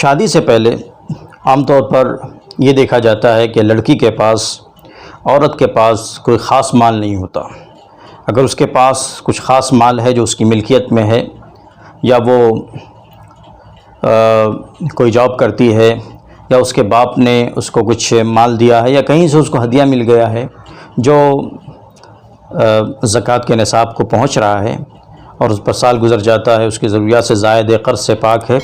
شادی سے پہلے عام طور پر یہ دیکھا جاتا ہے کہ لڑکی کے پاس، عورت کے پاس کوئی خاص مال نہیں ہوتا۔ اگر اس کے پاس کچھ خاص مال ہے جو اس کی ملکیت میں ہے، یا وہ کوئی جاب کرتی ہے، یا اس کے باپ نے اس کو کچھ مال دیا ہے، یا کہیں سے اس کو ہدیہ مل گیا ہے جو زکوٰۃ کے نصاب کو پہنچ رہا ہے، اور اس پر سال گزر جاتا ہے، اس کی ضروریات سے زائد ہے، قرض سے پاک ہے،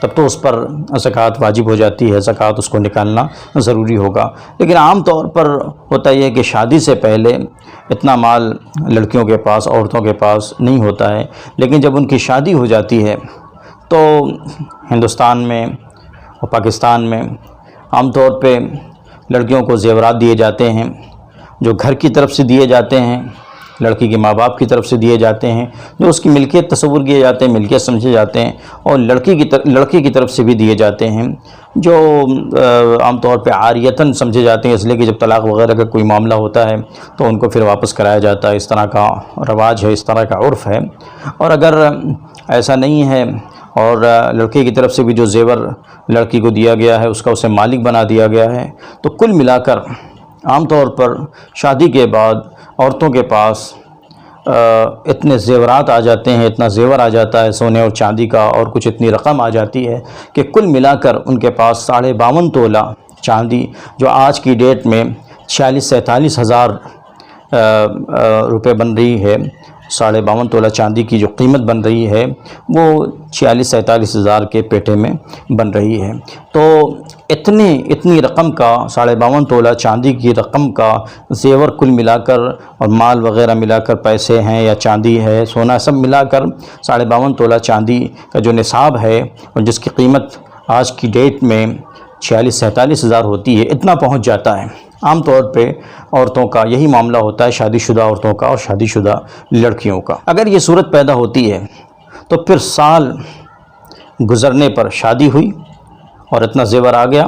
تب تو اس پر زکوٰۃ واجب ہو جاتی ہے، زکوٰۃ اس کو نکالنا ضروری ہوگا۔ لیکن عام طور پر ہوتا یہ ہے کہ شادی سے پہلے اتنا مال لڑکیوں کے پاس، عورتوں کے پاس نہیں ہوتا ہے، لیکن جب ان کی شادی ہو جاتی ہے تو ہندوستان میں اور پاکستان میں عام طور پہ لڑکیوں کو زیورات دیے جاتے ہیں، جو گھر کی طرف سے دیے جاتے ہیں، لڑکی کے ماں باپ کی طرف سے دیے جاتے ہیں، جو اس کی ملکیت تصور کیے جاتے ہیں، ملکیت سمجھے جاتے ہیں، اور لڑکی کی طرف سے بھی دیے جاتے ہیں جو عام طور پہ عاریتاً سمجھے جاتے ہیں، اس لیے کہ جب طلاق وغیرہ کا کوئی معاملہ ہوتا ہے تو ان کو پھر واپس کرایا جاتا ہے۔ اس طرح کا رواج ہے، اس طرح کا عرف ہے۔ اور اگر ایسا نہیں ہے اور لڑکے کی طرف سے بھی جو زیور لڑکی کو دیا گیا ہے اس کا اسے مالک بنا دیا گیا ہے، تو کل ملا کر عام طور پر شادی کے بعد عورتوں کے پاس اتنے زیورات آ جاتے ہیں، اتنا زیور آ جاتا ہے سونے اور چاندی کا، اور کچھ اتنی رقم آ جاتی ہے کہ کل ملا کر ان کے پاس 52.5 تولہ چاندی، جو آج کی ڈیٹ میں 46-47 ہزار روپے بن رہی ہے، 52.5 تولہ چاندی کی جو قیمت بن رہی ہے وہ 46-47 ہزار کے پیٹے میں بن رہی ہے۔ تو اتنی رقم کا 52.5 تولہ چاندی کی رقم کا زیور کل ملا کر اور مال وغیرہ ملا کر، پیسے ہیں یا چاندی ہے، سونا، سب ملا کر 52.5 تولہ چاندی کا جو نصاب ہے اور جس کی قیمت آج کی ڈیٹ میں 46-47 ہزار ہوتی ہے، اتنا پہنچ جاتا ہے۔ عام طور پہ عورتوں کا یہی معاملہ ہوتا ہے، شادی شدہ عورتوں کا اور شادی شدہ لڑکیوں کا۔ اگر یہ صورت پیدا ہوتی ہے تو پھر سال گزرنے پر شادی ہوئی اور اتنا زیور آ گیا،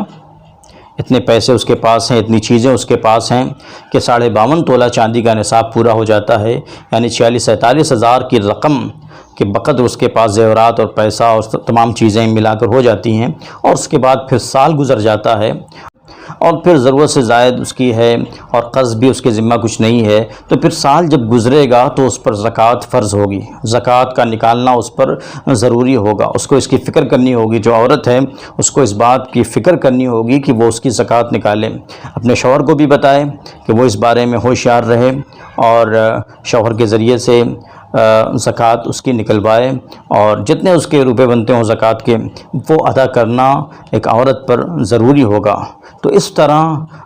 اتنے پیسے اس کے پاس ہیں، اتنی چیزیں اس کے پاس ہیں کہ 52.5 تولہ چاندی کا نصاب پورا ہو جاتا ہے، یعنی 46-47 ہزار کی رقم کے بقدر اس کے پاس زیورات اور پیسہ اور تمام چیزیں ملا کر ہو جاتی ہیں، اور اس کے بعد پھر سال گزر جاتا ہے اور پھر ضرورت سے زائد اس کی ہے اور قرض بھی اس کے ذمہ کچھ نہیں ہے، تو پھر سال جب گزرے گا تو اس پر زکوٰۃ فرض ہوگی، زکوٰۃ کا نکالنا اس پر ضروری ہوگا۔ اس کو اس کی فکر کرنی ہوگی، جو عورت ہے اس کو اس بات کی فکر کرنی ہوگی کہ وہ اس کی زکوٰۃ نکالے، اپنے شوہر کو بھی بتائے کہ وہ اس بارے میں ہوشیار رہے اور شوہر کے ذریعے سے زکوٰۃ اس کی نکلوائے، اور جتنے اس کے روپے بنتے ہوں زکوٰۃ کے وہ ادا کرنا ایک عورت پر ضروری ہوگا۔ تو اس طرح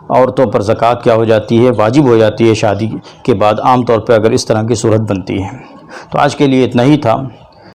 عورتوں پر زکوٰۃ کیا ہو جاتی ہے، واجب ہو جاتی ہے شادی کے بعد، عام طور پہ اگر اس طرح کی صورت بنتی ہے۔ تو آج کے لیے اتنا ہی تھا۔